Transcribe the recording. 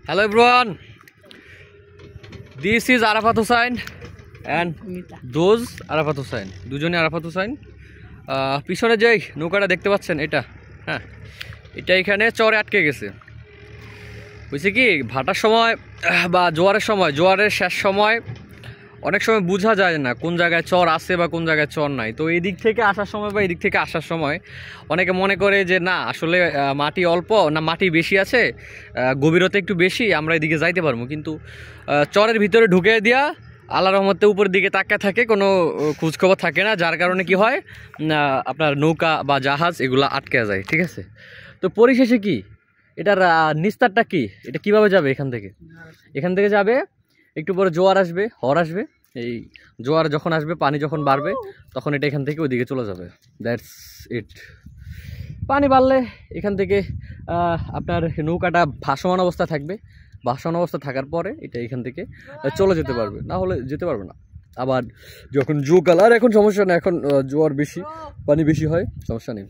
Hello everyone, this is Arafat Hussain and those Arafat Hussain, দুজনে আরাফাত হুসাইন। পিছনে যে নৌকাটা দেখতে পাচ্ছেন এটা, হ্যাঁ, এটা এখানে চরে আটকে গেছে। বুঝছি কি, ভাটার সময় বা জোয়ারের শেষ সময় অনেক সময় বোঝা যায় না কোন জায়গায় চর আছে বা কোন জায়গায় চর নাই। তো এই দিক থেকে আসার সময় বা এদিক থেকে আসার সময় অনেকে মনে করে যে না, আসলে মাটি অল্প না মাটি বেশি আছে, গভীরতা একটু বেশি, আমরা এদিকে যাইতে পারবো। কিন্তু চরের ভিতরে ঢুকে দিয়া আল্লাহর রহমতে উপরের দিকে তাকিয়ে থাকে, কোনো খোঁজখবর থাকে না, যার কারণে কি হয়, আপনার নৌকা বা জাহাজ এগুলো আটকে যায়। ঠিক আছে, তো পরিশেষে কি এটার নিস্তারটা কি, এটা কিভাবে যাবে? এখান থেকে যাবে, একটু পরে জোয়ার আসবে, হর আসবে। এই জোয়ার যখন আসবে, পানি যখন বাড়বে, তখন এটা এখান থেকে ওইদিকে চলে যাবে। That's it. পানি বাড়লে এখান থেকে আপনার নৌকাটা ভাসমান অবস্থা থাকবে। ভাসমান অবস্থা থাকার পরে এটা এখান থেকে চলে যেতে পারবে, না হলে যেতে পারবে না। আবার যখন জোকাল, আর এখন সমস্যা না, এখন জোয়ার বেশি, পানি বেশি হয়, সমস্যা নেই।